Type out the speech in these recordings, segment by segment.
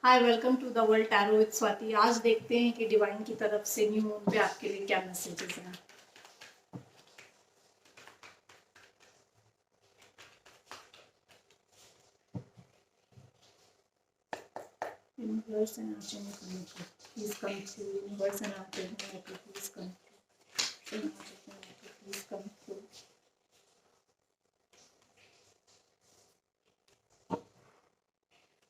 Hi, welcome to the world tarot with Swati. आज देखते हैं कि डिवाइन की तरफ से न्यू मून पे आपके लिए क्या मैसेजेस हैं। Universe and Archer please come through. Universe and Archer please come through. Please come through.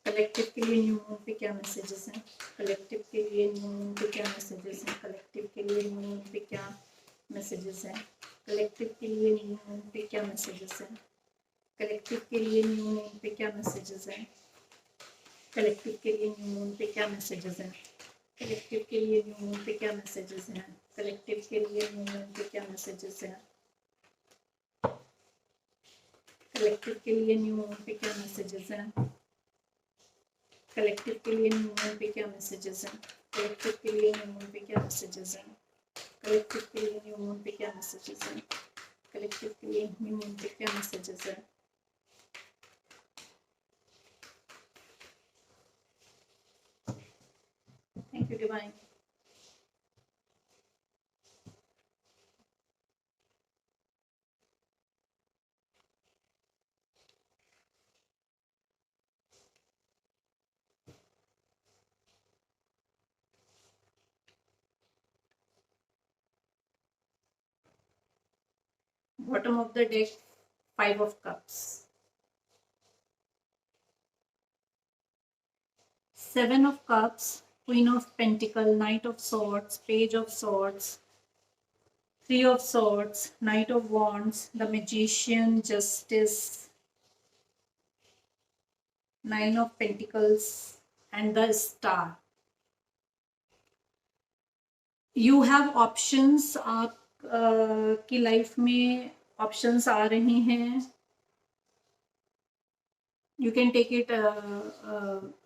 Collective के लिए न्यू मून पे क्या मैसेजेस हैं। कलेक्टिव के लिए न्यू मून पे क्या मैसेजेस हैं। कलेक्टिव के लिए न्यू मून पे क्या मैसेजेस हैं। कलेक्टिव के लिए न्यू मून पे क्या मैसेजेस हैं। कलेक्टिव के लिए न्यू मून पे क्या मैसेजेस हैं। कलेक्टिव के लिए न्यू मून पे क्या मैसेजेस हैं। कलेक्टिव के लिए न्यू मून पे क्या मैसेजेस हैं। कलेक्टिव के लिए न्यू मून पे क्या मैसेजेस हैं। कलेक्टिव के लिए न्यू मून पे क्या मैसेजेस हैं। कलेक्टिव के लिए न्यू मून पे क्या मैसेजेस हैं। कलेक्टिव के लिए न्यू मून पे क्या मैसेजेस हैं। कलेक्टिव के लिए न्यू मून पे क्या मैसेजेस हैं। कलेक्टिव के लिए न्यू मून पे क्या मैसेजेस हैं। Thank you divine. Bottom of the deck, 5 of Cups, 7 of Cups, Queen of Pentacle, Knight of Swords, Page of Swords, 3 of Swords, Knight of Wands, the Magician, Justice, 9 of Pentacles, and the Star. You have options. आप की life में options आ रहे हैं. You can take it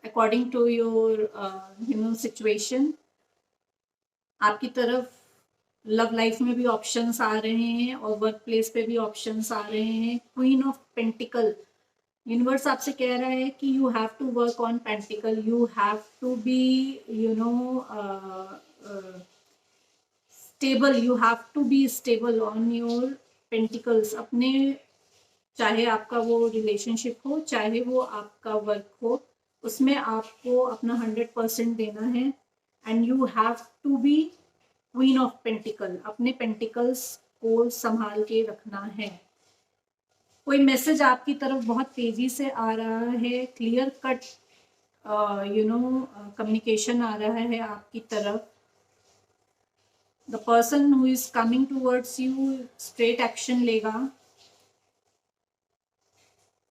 according to your situation. आपकी तरफ love life में भी options आ रहे हैं और वर्क प्लेस पे भी ऑप्शंस आ रहे हैं. क्वीन ऑफ पेंटिकल, यूनिवर्स आपसे कह रहा है कि you have to work on pentacle. You have to be stable. You have to be stable on your pentacles. अपने, चाहे आपका वो रिलेशनशिप हो, चाहे वो आपका वर्क हो, उसमें आपको अपना 100% देना है. And you have to be queen of pentacle. अपने पेंटिकल्स को संभाल के रखना है. कोई मैसेज आपकी तरफ बहुत तेजी से आ रहा है. क्लियर कट कम्युनिकेशन आ रहा है आपकी तरफ. The person who is coming towards you straight action लेगा.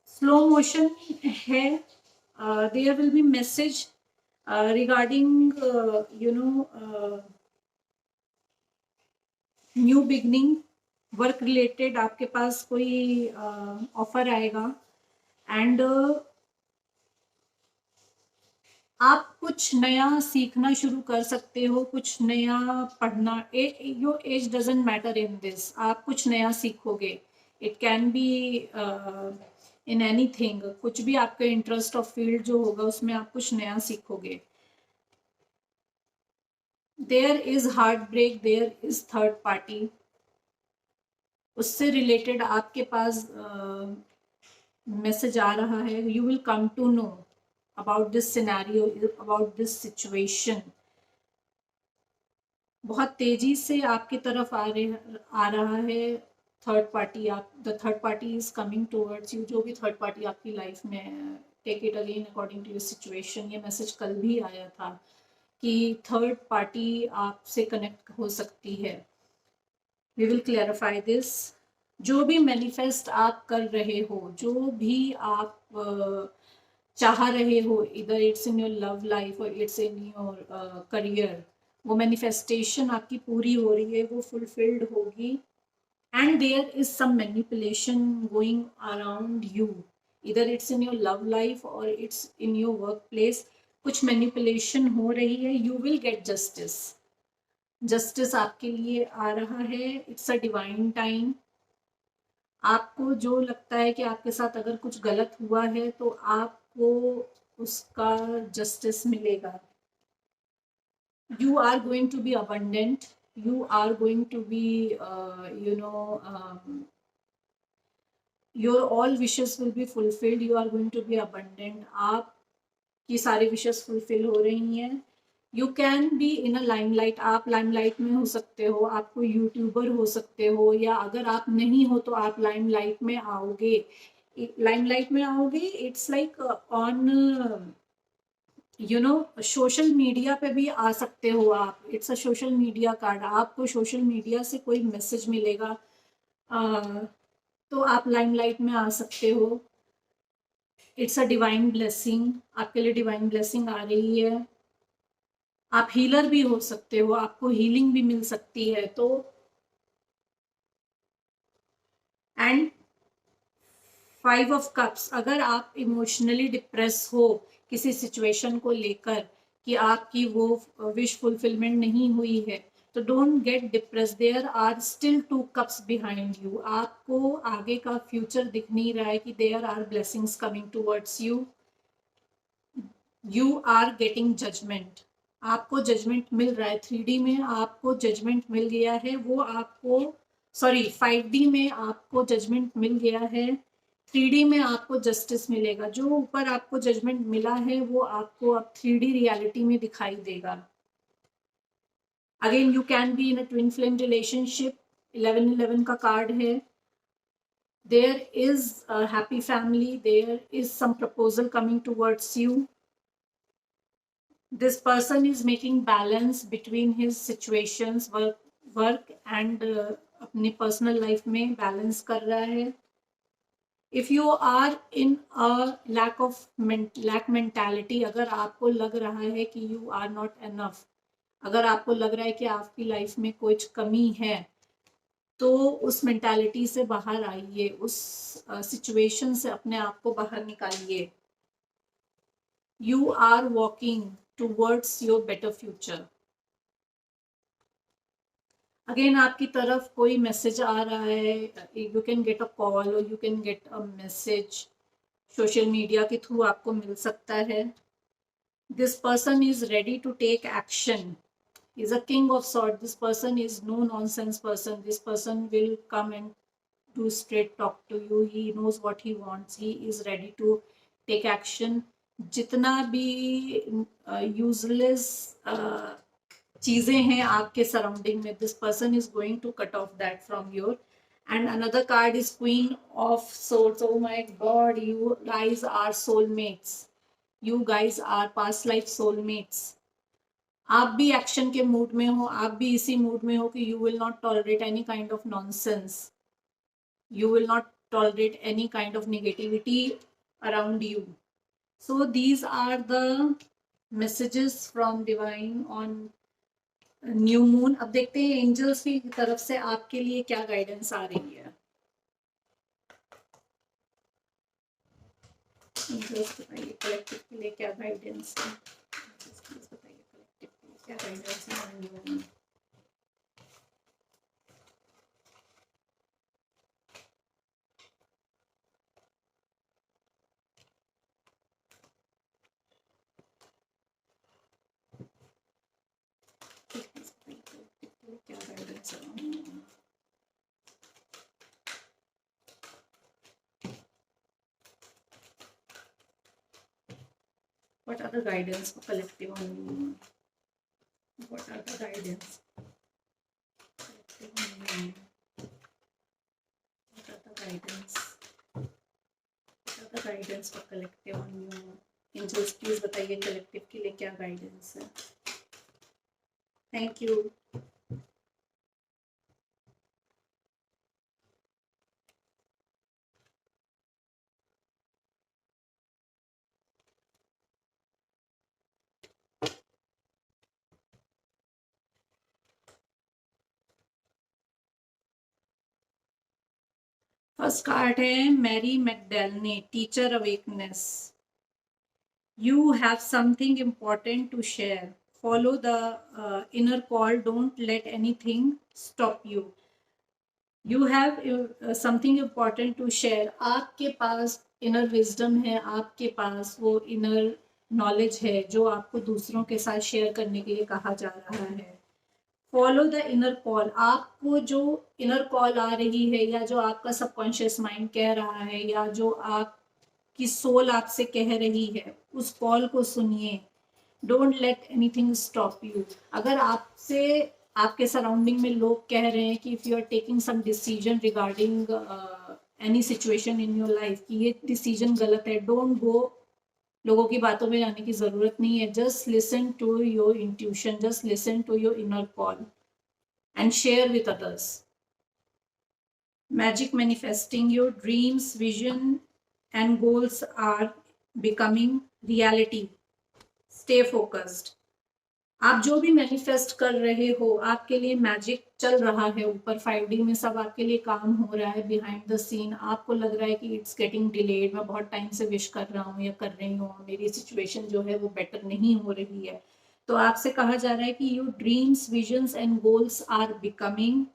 स्लो मोशन है. There will be message regarding new beginning. Work related आपके पास कोई ऑफर आएगा. एंड आप कुछ नया सीखना शुरू कर सकते हो. कुछ नया पढ़ना. Your age doesn't matter in this. आप कुछ नया सीखोगे. It can be in anything. कुछ भी आपका इंटरेस्ट ऑफ फील्ड जो होगा उसमें आप कुछ नया सीखोगे. There is heart break. There is third party. उससे रिलेटेड आपके पास मैसेज आ रहा है. You will come to know about this scenario, about this situation. बहुत तेजी से आपकी तरफ आ रहा है थर्ड पार्टी. आप, the third party is coming towards you. जो भी थर्ड पार्टी आपकी लाइफ में है, take it again according to your situation. ये मैसेज कल भी आया था कि थर्ड पार्टी आपसे कनेक्ट हो सकती है. We will clarify this. जो भी मैनिफेस्ट आप कर रहे हो, जो भी आप चाह रहे हो, इधर it's in your love life और इट्स इन योर करियर, वो मैनिफेस्टेशन आपकी पूरी हो रही है, वो फुलफिल्ड होगी. And there is some manipulation going around you. इधर it's in your love life और it's in your work place. कुछ मैनिपुलेशन हो रही है. You will get justice. Justice आपके लिए आ रहा है. It's a divine time. आपको जो लगता है कि आपके साथ अगर कुछ गलत हुआ है तो आपको उसका जस्टिस मिलेगा. You are going to be abundant. You are going to be, your all wishes will be fulfilled. You are going to be abundant. आपकी सारी wishes fulfill हो रही हैं. You can be in a limelight. आप limelight में हो सकते हो, आप कोई यूट्यूबर हो सकते हो, या अगर आप नहीं हो तो आप limelight में आओगे. limelight में आओगे, it's like on social media पे भी आ सकते हो आप. It's a social media card. आपको सोशल मीडिया से कोई मैसेज मिलेगा, तो आप लाइमलाइट में आ सकते हो. It's a divine blessing. आपके लिए डिवाइन ब्लेसिंग आ रही है. आप हीलर भी हो सकते हो, आपको हीलिंग भी मिल सकती है. तो एंड 5 ऑफ कप्स, अगर आप इमोशनली डिप्रेस हो किसी सिचुएशन को लेकर कि आपकी वो विश फुलफिलमेंट नहीं हुई है, तो don't get depress. There are still 2 cups behind you. आपको आगे का फ्यूचर दिख नहीं रहा है कि there are blessings coming towards you. You are getting judgement. आपको जजमेंट मिल रहा है. 3D में आपको जजमेंट मिल गया है. वो आपको 5D में आपको जजमेंट मिल गया है. 3D में आपको जस्टिस मिलेगा. जो ऊपर आपको जजमेंट मिला है वो आपको अब 3D रियलिटी में दिखाई देगा. Again you can be in a twin flame relationship. 1111 का कार्ड है. There is a happy family. There is some proposal coming towards you. This person is making balance between his situations, work and अपनी personal life में balance कर रहा है. If you are in a lack mentality, अगर आपको लग रहा है कि you are not enough, अगर आपको लग रहा है कि आपकी लाइफ में कुछ कमी है, तो उस मेंटालिटी से बाहर आइए. उस सिचुएशन से अपने आप को बाहर निकालिए. You are walking towards your better future. Again आपकी तरफ कोई मैसेज आ रहा है. You can get a call और you can get a message. Social media के थ्रू आपको मिल सकता है. This person is ready to take action. Is a king of sword. This person is no nonsense person. This person will come and do straight talk to you. He knows what he wants. He is ready to take action. जितना भी useless चीजें हैं आपके surrounding में, this person is going to cut off that from your. And another card is queen of swords. Oh my god, you guys are soulmates. You guys are past life soulmates. आप भी action के mood में हो. आप भी इसी mood में हो कि you will not tolerate any kind of nonsense. You will not tolerate any kind of negativity around you. So these are the messages from divine on new moon. अब देखते हैं एंजल्स की तरफ से आपके लिए क्या गाइडेंस आ रही है. एंजल्स बताइए कलेक्टिव के लिए क्या गाइडेंस है. बताइए कलेक्टिव के लिए क्या गाइडेंस है. क्या गाइडेंस है. What are the guidance for collective on moon? What are the guidance? Collective on moon. What are the guidance? What are the guidance for collective on moon? Angels, please बताइए collective के लिए क्या guidance है. Thank you. First card है Mary Magdalene, teacher awakeness. You have something important to share. Follow the inner call. Don't let anything stop you. You have something important to share. आपके पास inner wisdom है. आपके पास वो inner knowledge है जो आपको दूसरों के साथ शेयर करने के लिए कहा जा रहा है। फॉलो द इनर कॉल, आपको जो इनर कॉल आ रही है या जो आपका सबकॉन्शियस माइंड कह रहा है या जो आपकी सोल आपसे कह रही है, उस कॉल को सुनिए। Don't let anything stop you. अगर आपसे आपके सराउंडिंग में लोग कह रहे हैं कि if you are taking some decision regarding any situation in your life कि ये डिसीजन गलत है, डोंट गो, लोगों की बातों में जाने की जरूरत नहीं है। Just listen to your intuition, just listen to your inner call and share with others. Magic manifesting, your dreams, vision and goals are becoming reality. Stay focused. आप जो भी मैनिफेस्ट कर रहे हो, आपके लिए मैजिक चल रहा है ऊपर 5D में, सब आपके लिए काम हो रहा है बिहाइंड द सीन। आपको लग रहा है कि इट्स गेटिंग डिलेड, मैं बहुत टाइम से विश कर रहा हूँ या कर रही हूँ, मेरी सिचुएशन जो है वो बेटर नहीं हो रही है। तो आपसे कहा जा रहा है कि your dreams, visions and goals are becoming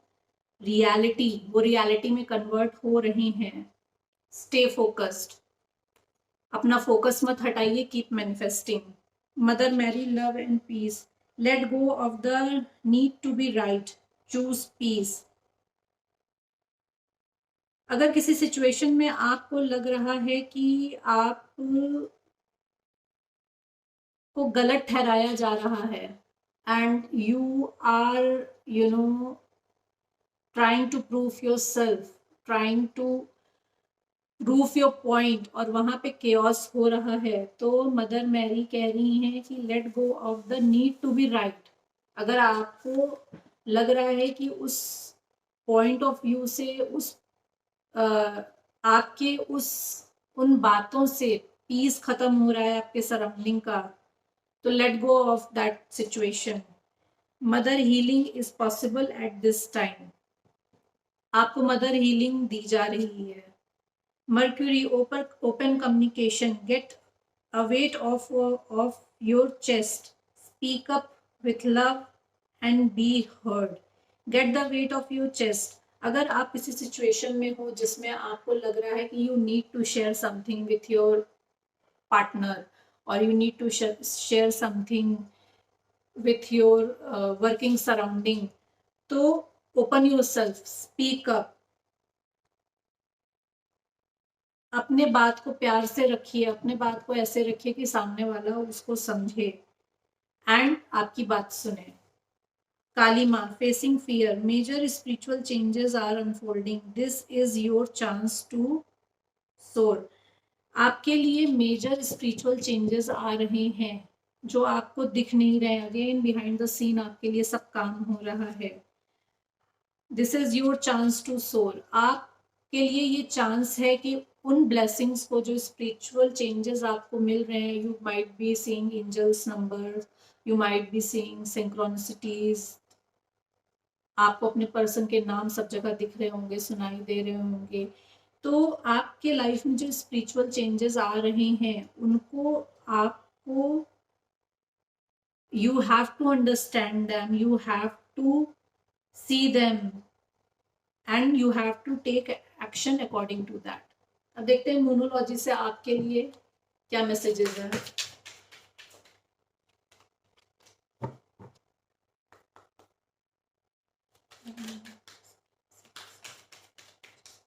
reality, वो रियलिटी में कन्वर्ट हो रहे हैं। स्टे फोकस्ड, अपना फोकस मत हटाइए, keep manifesting. Mother Mary, love and peace, let go of the need to be right, choose peace. अगर किसी सिचुएशन में आपको लग रहा है कि आप को गलत ठहराया जा रहा है and you are trying to prove yourself, trying to prove your point, और वहां पे chaos हो रहा है, तो मदर मैरी कह रही हैं कि let go of the need to be right। अगर आपको लग रहा है कि उस पॉइंट ऑफ व्यू से, उस आपके उन बातों से पीस खत्म हो रहा है आपके सराउंडिंग का, तो late go of that situation. Mother healing is possible at this time, आपको मदर हीलिंग दी जा रही है। Mercury, open communication, get a weight of your chest, speak up with love and be heard. Get the weight of your chest, अगर आप किसी situation में हो जिसमें आपको लग रहा है कि you need to share something with your partner और you need to share something with your working surrounding, तो open yourself, speak up, अपने बात को प्यार से रखिए, अपने बात को ऐसे रखिए कि सामने वाला उसको समझे एंड आपकी बात सुने। काली माँ, facing fear, major spiritual changes are unfolding, this is your chance to soar. आपके लिए मेजर स्पिरिचुअल चेंजेस आ रहे हैं जो आपको दिख नहीं रहे। अगेन बिहाइंड द सीन आपके लिए सब काम हो रहा है। This is your chance to soar, आपके लिए ये चांस है कि उन ब्लेसिंग्स को, जो स्पिरिचुअल चेंजेस आपको मिल रहे हैं, you might be seeing angels number, you might be seeing synchronicities, आपको अपने पर्सन के नाम सब जगह दिख रहे होंगे, सुनाई दे रहे होंगे। तो आपके लाइफ में जो स्पिरिचुअल चेंजेस आ रहे हैं उनको आपको, you have to understand them, you have to see them and you have to take action according to that। अब देखते हैं मोनोलॉजी से आपके लिए क्या मैसेजेस हैं।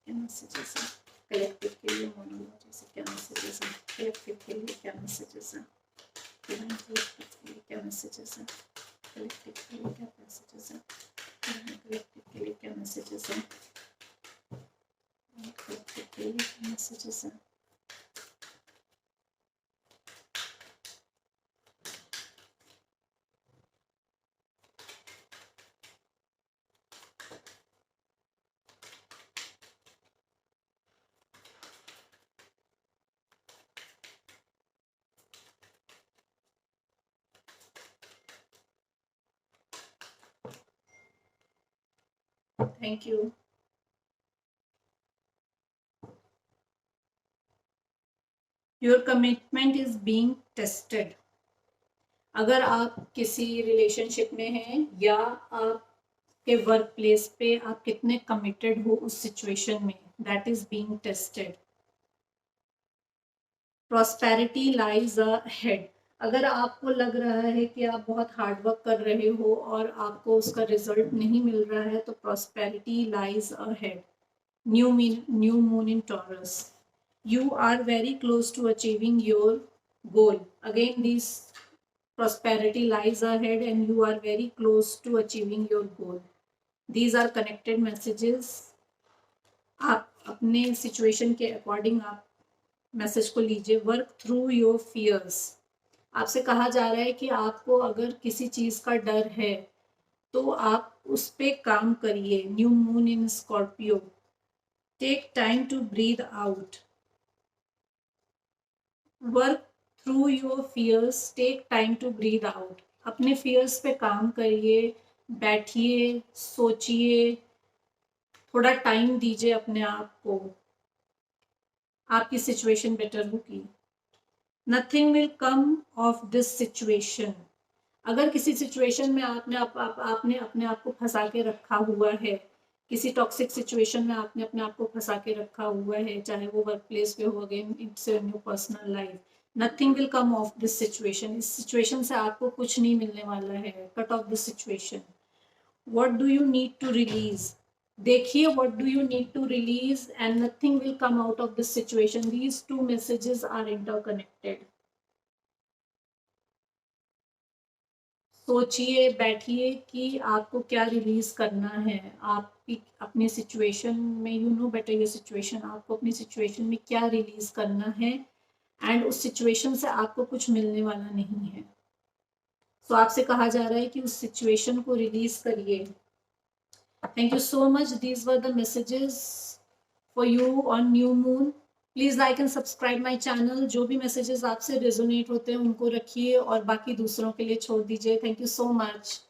क्या मैसेजेस हैं कलेक्टिव के लिए, मोनोलॉजी से क्या मैसेजेस हैं कलेक्टिव के लिए, क्या मैसेजेस हैं क्या मैसेजेस हैं कलेक्टिव के लिए, क्या मैसेजेस हैं कलेक्टिव के लिए, क्या मैसेजेस हैं कलेक्टिव के लिए, क्या मैसेजेस हैं। Thank you. Your commitment is being tested। अगर आप किसी रिलेशनशिप में हैं या आपके वर्क प्लेस पे आप कितने कमिटेड हो उस सिचुएशन में, that is being tested. Prosperity lies ahead, अगर आपको लग रहा है कि आप बहुत हार्ड वर्क कर रहे हो और आपको उसका रिजल्ट नहीं मिल रहा है, तो prosperity lies ahead. New moon in Taurus. You are very close to achieving your goal. Again, this prosperity lies ahead and you are very close to achieving your goal. These are connected messages. आप अपने situation के according आप message को लीजिए. Work through your fears. आपसे कहा जा रहा है कि आपको अगर किसी चीज का डर है तो आप उस पे काम करिए. New moon in Scorpio. Take time to breathe out. Work through your fears. Take time to breathe out. अपने फियर्स पे काम करिए. बैठिए, सोचिए, थोड़ा टाइम दीजिए अपने आप को. आपकी सिचुएशन बेटर होगी. Nothing will come of this situation. अगर किसी सिचुएशन में आपने अपने आप को फंसा के रखा हुआ है, किसी टॉक्सिक सिचुएशन में आपने अपने आप को फंसा के रखा हुआ है, चाहे वो वर्क प्लेस पे हो, again it's in your personal life, nothing will come of this situation. इस सिचुएशन से आपको कुछ नहीं मिलने वाला है. Cut off this situation. What do you need to release. देखिए, what do you need to release and nothing will come out of this situation. These two messages are interconnected. सोचिए, बैठिए कि आपको क्या रिलीज करना है. आपकी अपनी सिचुएशन में, you know better your situation, आपको अपनी सिचुएशन में क्या रिलीज करना है एंड उस सिचुएशन से आपको कुछ मिलने वाला नहीं है. तो आपसे कहा जा रहा है कि उस सिचुएशन को रिलीज करिए. Thank you so much. These were the messages for you on new moon. Please like and subscribe my channel. जो भी मैसेजेस आपसे रेजोनेट होते हैं उनको रखिए और बाकी दूसरों के लिए छोड़ दीजिए. Thank you so much.